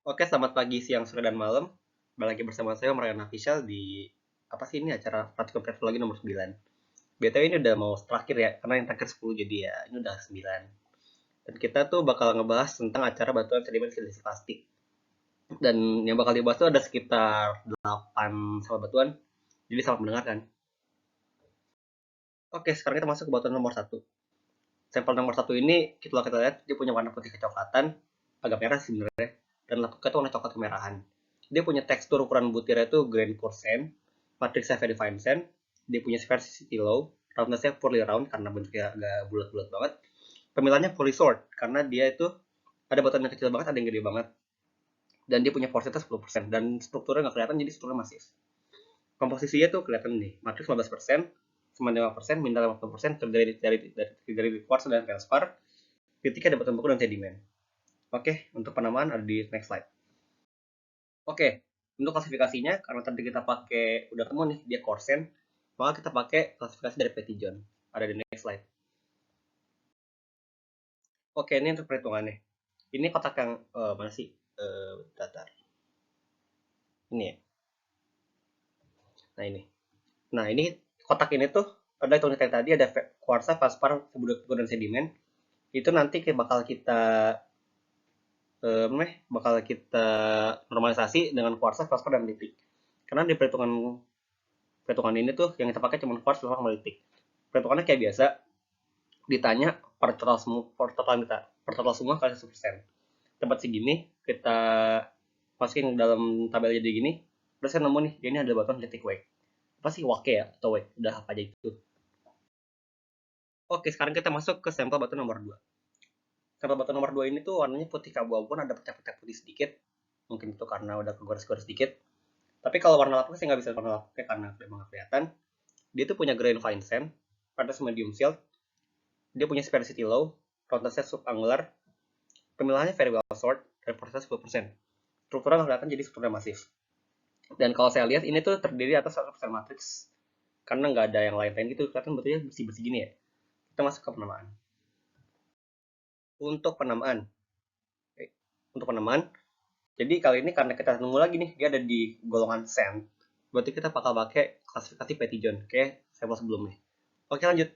Oke, selamat pagi, siang, sore, dan malam. Balik lagi bersama saya, Mariana Official di apa sih ini acara Praktikum Teknologi nomor 9. BTW ini udah mau terakhir ya, karena yang terakhir 10 jadi ya ini udah 9. Dan kita tuh bakal ngebahas tentang acara batuan sedimen silisi plastik. Dan yang bakal dibahas tuh ada sekitar 8 sampel batuan. Jadi selamat mendengarkan. Oke, sekarang kita masuk ke batuan nomor 1. Sampel nomor 1 ini kita lihat dia punya warna putih kecoklatan, agak merah sih sebenarnya, dan lapuknya tuh warna coklat kemerahan. Dia punya tekstur ukuran butirnya itu grain percent, matriksnya very fine sand, dia punya sphericity low, roundnessnya poorly round karena bentuknya agak bulat-bulat banget. Pemilihannya poorly short karena dia itu ada batuan yang kecil banget, ada yang gede banget. Dan dia punya porosity 10% dan strukturnya nggak kelihatan jadi strukturnya masif. Komposisinya tuh kelihatan nih, matriks 15%, semen 5%, mineral 50%, terdiri dari quartz dan feldspar. Titiknya ada batuan beku dan sedimen. Oke, untuk penamaan ada di next slide. Oke, untuk klasifikasinya, karena tadi kita pakai, udah ketemu nih, dia korsen, maka kita pakai klasifikasi dari Petijon. Ada di next slide. Oke, ini untuk perhitungannya. Ini kotak yang, mana sih? Datar. Ini ya. Nah, ini. Nah, ini kotak ini tuh, ada hitungan tadi, ada kuarsa, feldspar, beku dan sedimen. Itu nanti bakal kita normalisasi dengan kuarsa, feldspar, dan litik. Karena di perhitungan ini tuh yang kita pakai cuma quartz sama litik. Perhitungannya kayak biasa, ditanya per total semua kali 1%. Tempat segini kita masukin dalam tabel jadi gini, terus saya nemu nih, ini ada batuan litik wake. Apa sih wake ya atau wake? Udah apa aja itu. Oke, sekarang kita masuk ke sampel batu nomor 2. Sampel batu nomor 2 ini tuh warnanya putih keabu-abuan, ada pecah-pecah putih sedikit. Mungkin itu karena udah kegores-gores sedikit. Tapi kalau warna lapuknya saya nggak bisa warna lapuknya karena memang nggak kelihatan. Dia tuh punya grain fine sand, padas medium silt, dia punya sphericity low, roundnessnya subangular, pemilahannya very well sort, dan prosesnya 10%. Strukturnya nggak kelihatan jadi strukturnya masif. Dan kalau saya lihat ini tuh terdiri atas 100% matriks, karena nggak ada yang lain-lain gitu, kelihatan bentuknya bersih-bersih gini ya. Kita masuk ke penamaan. Untuk penamaan, untuk penamaan, jadi kali ini karena kita nemu lagi nih, dia ada di golongan sand, berarti kita bakal pakai klasifikasi Petijon, kayak sampel sebelumnya. Oke, lanjut.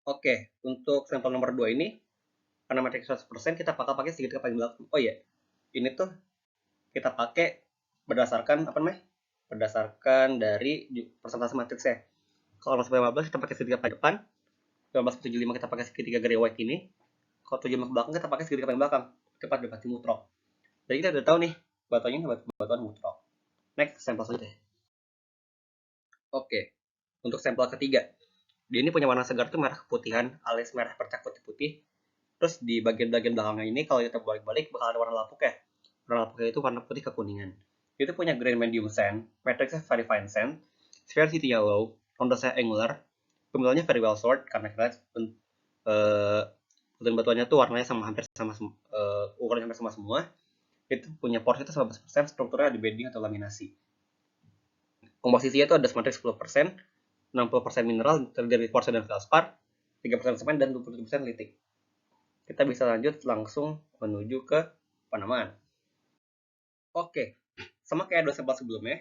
Oke, untuk sampel nomor 2 ini, karena matriks 100%, kita bakal pakai segitiga paling belakang. Oh iya, ini tuh kita pakai berdasarkan apa namanya? Berdasarkan dari persentase matriksnya. Kalau masuk 15 kita pakai segitiga paling depan, 15,75 kita pakai segitiga grey white ini, kalau 75 ke belakang kita pakai segitiga paling belakang, cepat bebas mutrok. Jadi kita udah tahu nih batuannya batuan mutrok. Next, sampel selanjutnya. Oke, untuk sampel ketiga, dia ini punya warna segar tuh merah keputihan alias merah percak putih-putih. Terus di bagian-bagian belakangnya ini kalau kita balik-balik bakal ada warna lapuk ya. Warna lapuknya itu warna putih kekuningan. Itu punya grain medium sand, matrixnya very fine sand, sphericity yellow, roundnessnya angular, pemilahannya very well sort karena kita lihat batuan-batuannya tuh warnanya sama hampir sama ukurannya hampir sama semua. Itu punya porosity 15%, strukturnya di bedding atau laminasi. Komposisinya itu ada matriks 10%, 60% mineral terdiri dari quartz dan feldspar, 3% semen dan 27% litik. Kita bisa lanjut langsung menuju ke penamaan. Oke, sama kayak dua sampel sebelumnya,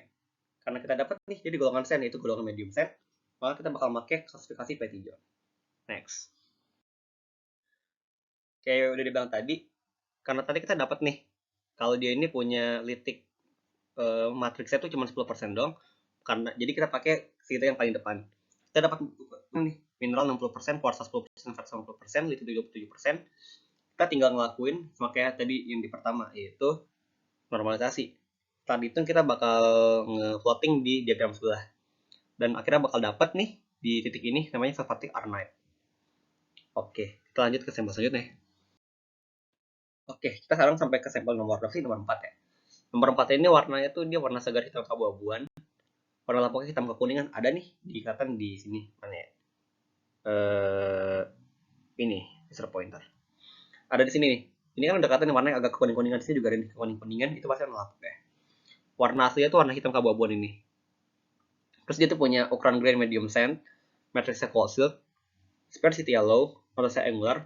karena kita dapat nih jadi golongan sand yaitu golongan medium sand, maka kita bakal pakai klasifikasi Petijon. Next. Kayak udah dibilang tadi, karena tadi kita dapat nih kalau dia ini punya litik matriksnya tuh cuma 10% dong, karena jadi kita pakai segitiga yang paling depan. Kita dapat nih mineral 60%, quartz 10%, fats 50%, litik 27%. Kita tinggal ngelakuin sama kayak tadi yang di pertama, yaitu normalisasi. Setelah itu kita bakal nge-plotting di diagram sebelah. Dan akhirnya bakal dapat nih di titik ini namanya Sylvatic Arnite. Oke, kita lanjut ke sampel selanjutnya. Oke, kita sekarang sampai ke sampel nomor berapa sih? Nomor 4 ya. Nomor 4 ini warnanya tuh dia warna segar hitam keabu-abuan. Warna lapuknya hitam kekuningan. Ada nih diikatan di sini. Mana ya? Ini, laser pointer. Ada di sini nih. Ini kan udah kelihatan warnanya agak kuning-kuningan. Di sini juga ada nih kuning-kuningan. Itu pasti warna lapuk ya. Warna aslinya tuh warna hitam keabu-abuan ini. Terus dia tuh punya ukuran grain medium sand, matriksnya cold silk, sphericity yellow, roundnessnya angular,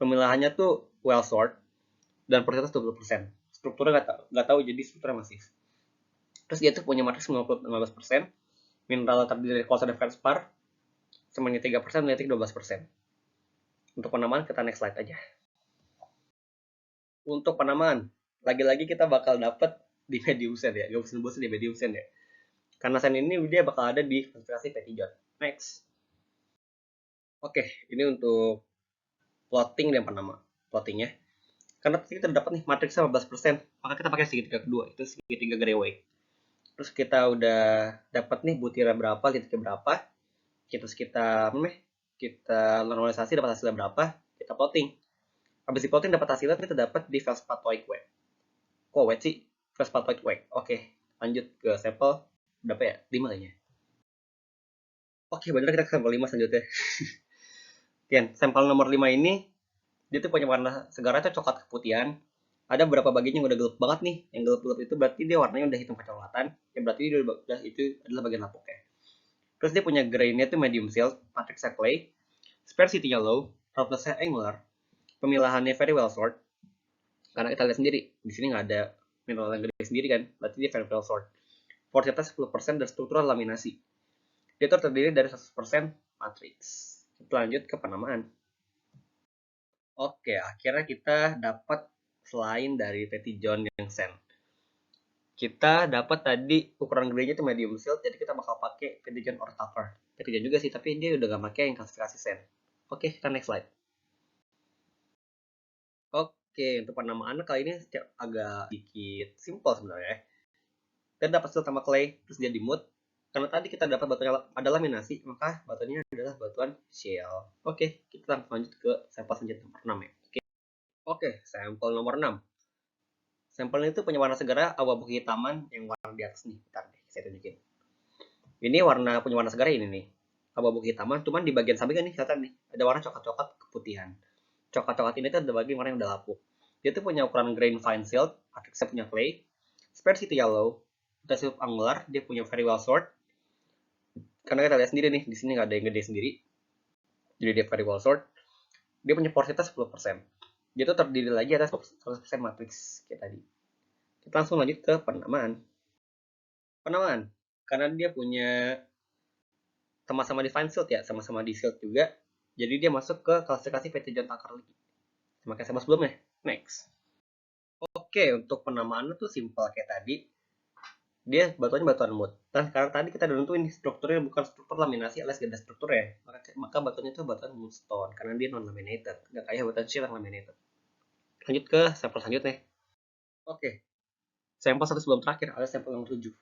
pemilahannya tuh well sort, dan porositas 20%. strukturnya nggak tahu, jadi strukturnya masif. Terus dia tuh punya matriks 15%, mineral terdiri dari kuarsa dan feldspar semuanya 3%, magnetik 12%. Untuk penamaan kita next slide aja. Untuk penamaan, lagi-lagi kita bakal dapat di medium sand ya, gak usah sebut di medium sand ya. Karena sand ini dia bakal ada di klasifikasi Petitjon. Next. Oke, ini untuk plotting dan penama. Plottingnya. Karena kita dapat nih matriksnya 15%, maka kita pakai segitiga kedua, itu segitiga Gray-Weig. Terus kita udah dapat nih butirnya berapa, titiknya berapa. Kita normalisasi dapat hasilnya berapa, kita plotting. Habis di plotting dapat hasilnya, kita dapat di feldspatoid weight. Kok weight sih? Feldspatoid weight. Oke, lanjut ke sampel berapa ya? 5 kayaknya. Oke, bener, kita ke sampel 5 selanjutnya. Sampel nomor 5 ini dia tuh punya warna segarnya tuh coklat keputihan. Ada beberapa bagian yang udah gelap banget nih. Yang gelap-gelap itu berarti dia warnanya udah hitam kecoklatan. Yang berarti dia udah itu adalah bagian lapuknya. Terus dia punya grainnya tuh medium sealed, matrixnya clay, sparsity-nya low, roughness-nya angular, pemilahannya very well sort. Karena kita lihat sendiri, di sini nggak ada mineral yang gede sendiri kan, berarti dia very well sort. Porosity 10% dan struktural laminasi. Dia terdiri dari 100% matrix. Kita lanjut ke penamaan. Oke, akhirnya kita dapat selain dari Petitjon yang sand. Kita dapat tadi ukuran gedenya itu medium sealed, jadi kita bakal pakai Petitjon or tougher. Petitjon juga sih, tapi dia udah gak pakai yang klasifikasi sand. Oke, kita next slide. Oke, untuk penamaan kali ini agak sedikit simple sebenarnya. Kita dapat sealed sama clay, terus dia dimut. Karena tadi kita dapat batuannya ada laminasi, maka batuannya adalah batuan shale. Oke, kita langsung lanjut ke sampel selanjutnya nomor 6 ya. Oke, sampel nomor 6. Sampel itu punya warna segar abu-abu kehitaman yang warna di atas nih. Bentar deh, saya tunjukin. Ini punya warna segar ini nih. Abu-abu kehitaman, cuman di bagian sampingnya nih kelihatan nih, ada warna coklat-coklat keputihan. Coklat-coklat ini tuh ada bagian warna yang udah lapuk. Dia tuh punya ukuran grain fine sealed, matriksnya punya clay, sparsity yellow, intensive angular, dia punya very well sort. Karena kita lihat sendiri nih, di sini nggak ada yang gede sendiri. Jadi dia very well sort. Dia punya porositas 10%. Dia tuh terdiri lagi atas 100% matriks kayak tadi. Kita langsung lanjut ke penamaan. Karena dia punya sama-sama di fine sealed ya, sama-sama di sealed juga. Jadi dia masuk ke klasifikasi Petitjon Tucker lagi. Sama kayak sama sebelumnya. Next. Oke, untuk penamaan itu simpel kayak tadi. Dia batuannya batuan mood. Nah, karena tadi kita udah nentuin strukturnya bukan struktur laminasi alias gak ada struktur ya. Maka batuannya itu batuan moonstone karena dia non laminated, nggak kayak batuan shale yang laminated. Lanjut ke sampel selanjutnya. Oke. Sampel satu sebelum terakhir alias sampel nomor 7.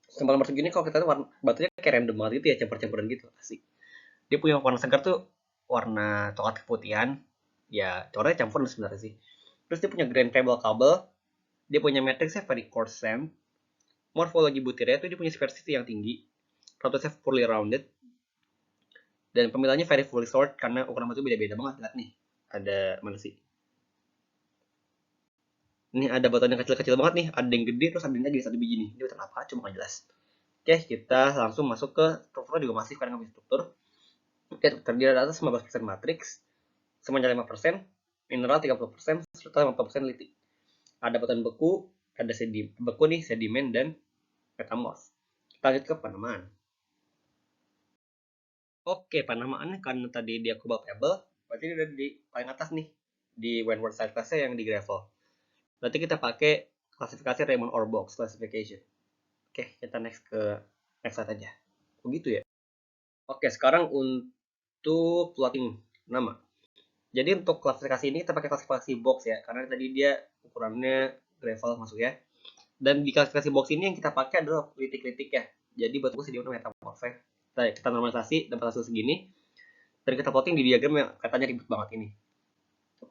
Sampel nomor 7 ini kalau kita lihat batunya kayak random banget gitu ya, campur-campuran gitu. Asik. Dia punya warna segar tuh warna coklat keputihan. Ya, coraknya campur sebenarnya sih. Terus dia punya grain table kabel. Dia punya matrixnya very coarse sand. Morfologi butirnya itu dia punya sparsity yang tinggi. Rotusnya fully rounded. Dan pemilihannya very fully sort karena ukuran batu beda-beda banget. Lihat nih, ada mana sih? Ini ada batuan yang kecil-kecil banget nih. Ada yang gede, terus ada yang lagi satu biji nih. Ini batuan apa? Cuma nggak jelas. Oke, kita langsung masuk ke struktur juga masif karena nggak bisa struktur. Oke, terdiri atas 15% matriks, semuanya 5%, mineral 30%, serta 50% litik. Ada batuan beku, ada sedimen, dan metamorf. Kita lanjut ke penamaan. Oke, penamaannya karena tadi dia cobalt pebble, berarti dia ada di paling atas nih, di Wentworth side class-nya yang di gravel. Berarti kita pakai klasifikasi Raymond Orbox classification. Oke, kita next slide aja. Begitu ya. Oke, sekarang untuk plotting nama. Jadi untuk klasifikasi ini kita pakai klasifikasi box ya, karena tadi dia ukurannya gravel masuk ya. Dan di klasifikasi box ini yang kita pakai adalah litik-litik ya. Jadi batu sedimen metamorf. Kita normalisasi dapat hasil segini. Dan kita plotting di diagram yang katanya ribet banget ini.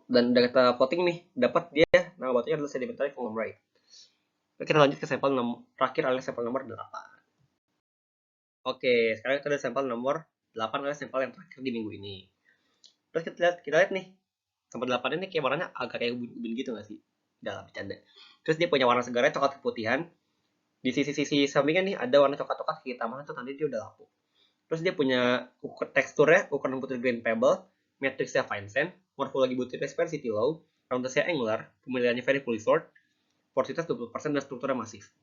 Dan dari kita plotting nih, dapat dia nama batunya adalah sedimentary conglomerate. Kita lanjut ke sampel terakhir alias sampel nomor 8. Oke, sekarang kita ada sampel nomor 8 alias sampel yang terakhir di minggu ini. Terus kita lihat nih, sampel 8 ini kayak warnanya agak kayak ubin gitu nggak sih? Dalam bercanda. Terus dia punya warna segarnya coklat keputihan. Di sisi-sisi sampingnya nih ada warna coklat-coklat kehitaman itu tadi dia udah lapuk. Terus dia punya teksturnya ukuran butir grain pebble, matrixnya fine sand, morfologi butirnya sparsity low, roundnessnya angular, pemilihannya very fully sort, porositas 20%, dan strukturnya masif.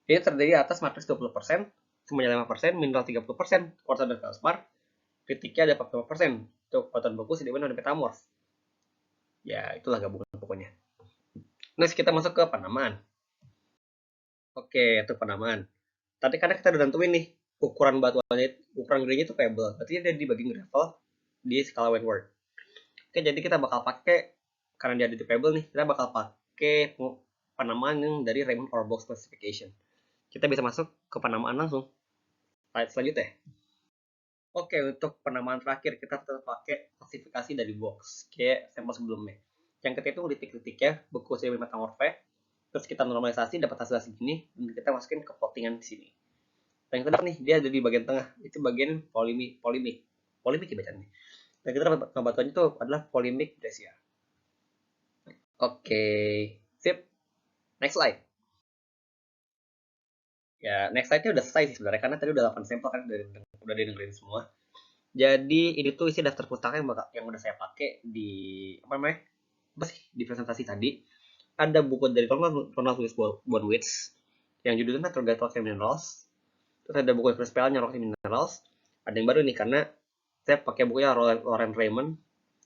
Ini terdiri atas matriks 20%, semuanya 5%, mineral 30%, quartz dan feldspar, kritiknya ada 45%, untuk batuan beku, sedimen, dan metamorf. Ya, itulah gabungan pokoknya. Next, kita masuk ke penamaan. Oke, itu penamaan. Tadi karena kita udah tentuin nih, ukuran batuannya, ukuran gradenya itu pebble. Berarti dia dibagi gravel di skala Wentworth. Oke, jadi kita bakal pakai, karena dia ada di pebble nih, kita bakal pakai penamaan yang dari Raymond Orbox Classification. Kita bisa masuk ke penamaan langsung. Slide selanjutnya. Oke, untuk penamaan terakhir kita tetap pakai klasifikasi dari box, kayak sampel sebelumnya. Yang ketiga itu titik-titiknya, beku sedimen metamorfe, terus kita normalisasi dapat hasil segini, dan kita masukin ke plottingan di sini. Dan yang kedua nih, dia ada di bagian tengah, itu bagian polimik ya bacanya. Dan kita dapat batuannya itu adalah polimik breccia. Oke, sip. Next slide. Ya, next slide-nya udah selesai sih sebenarnya, karena tadi udah 8 sampel kan, udah didengerin semua. Jadi ini tuh isi daftar pustaka yang udah saya pakai di di presentasi tadi. Ada buku dari Ronald Louis Bonwitz yang judulnya Target Rock Minerals. Terus ada buku Chris Pell Rock Minerals. Ada yang baru nih karena saya pakai bukunya Lauren Raymond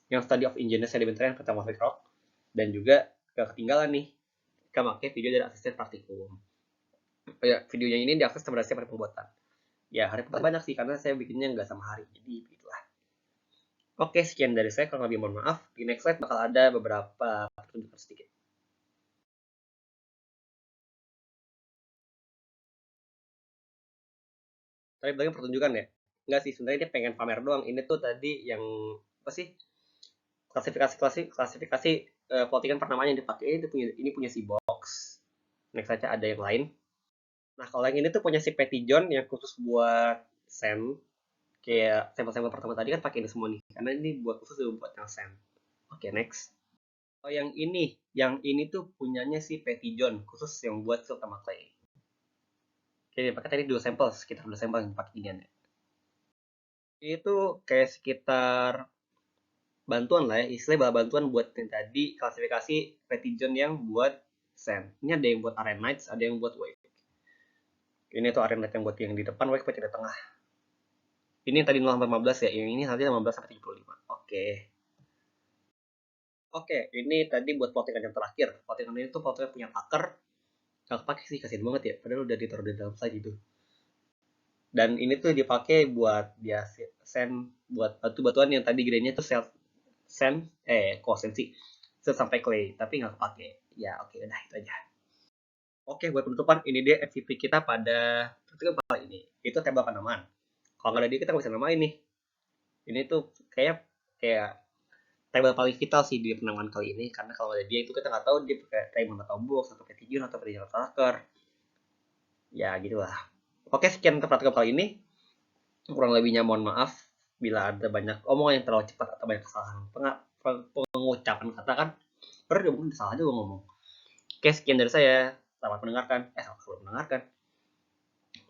yang Study of Ingenious Sedimentary and Metamorphic Rock, dan juga gak ketinggalan nih kita pakai video dari asisten praktikum. Ya, videonya ini diakses kepada siapa hari pembuatan. Ya, hari pertama banyak sih karena saya bikinnya nggak sama hari, jadi begitulah. Oke, sekian dari saya, kalau lebih mohon maaf. Di next slide bakal ada beberapa pertunjukan sedikit. Tapi bagi pertunjukan ya? Enggak sih, sebenarnya dia pengen pamer doang. Ini tuh tadi yang apa sih? Klasifikasi plottingan pernamaan yang dipakai ini punya si box. Next saja ada yang lain. Nah, kalau yang ini tuh punya si Petty John yang khusus buat sand. Kayak sampel-sampel pertama tadi kan pakai ini semua nih. Karena ini buat khusus buat yang sand. Oke, next. Oh, yang ini tuh punyanya si Petty John, khusus yang buat silt sama clay. Oke, pakai tadi 2 sampel, sekitar 2 sampel yang pakai ini. Itu kayak sekitar bantuan lah ya, istilahnya bantuan buat yang tadi klasifikasi Petty John yang buat sand. Ini ada yang buat Arenites, ada yang buat wave. Ini tuh Arenite yang buat yang di depan, wave di tengah. Ini tadi 0 sampai 15 ya, yang ini nanti 15 sampai 75. Oke. Oke, ini tadi buat plottingan yang terakhir. Plottingan ini tuh plottingan punya Tucker. Gak kepake sih, kasihan banget ya. Padahal udah ditaruh di dalam slide itu. Dan ini tuh dipakai buat dia sand, buat batu-batuan yang tadi grainnya tuh sand, sih sampai clay, tapi nggak kepake. Ya oke, udah itu aja. Oke, buat penutupan, ini dia MVP kita pada pertemuan kali ini. Itu tembak penamaan. Kalau nggak ada dia, kita nggak bisa namain nih. Ini tuh kayak table paling vital sih di penamaan kali ini, karena kalau ada dia itu kita nggak tahu dia pakai Raymond atau box atau pakai Tijun atau pakai Tracker. Ya gitulah. Oke, sekian untuk pertemuan kali ini. Kurang lebihnya mohon maaf bila ada banyak omongan yang terlalu cepat atau banyak kesalahan pengucapan kata kan. Terus dia mungkin salah juga ngomong. Oke, sekian dari saya. Selamat mendengarkan. Selamat mendengarkan.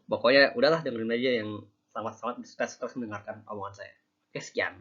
Pokoknya udahlah dengerin aja yang selamat terus mendengarkan omongan saya. Oke, sekian.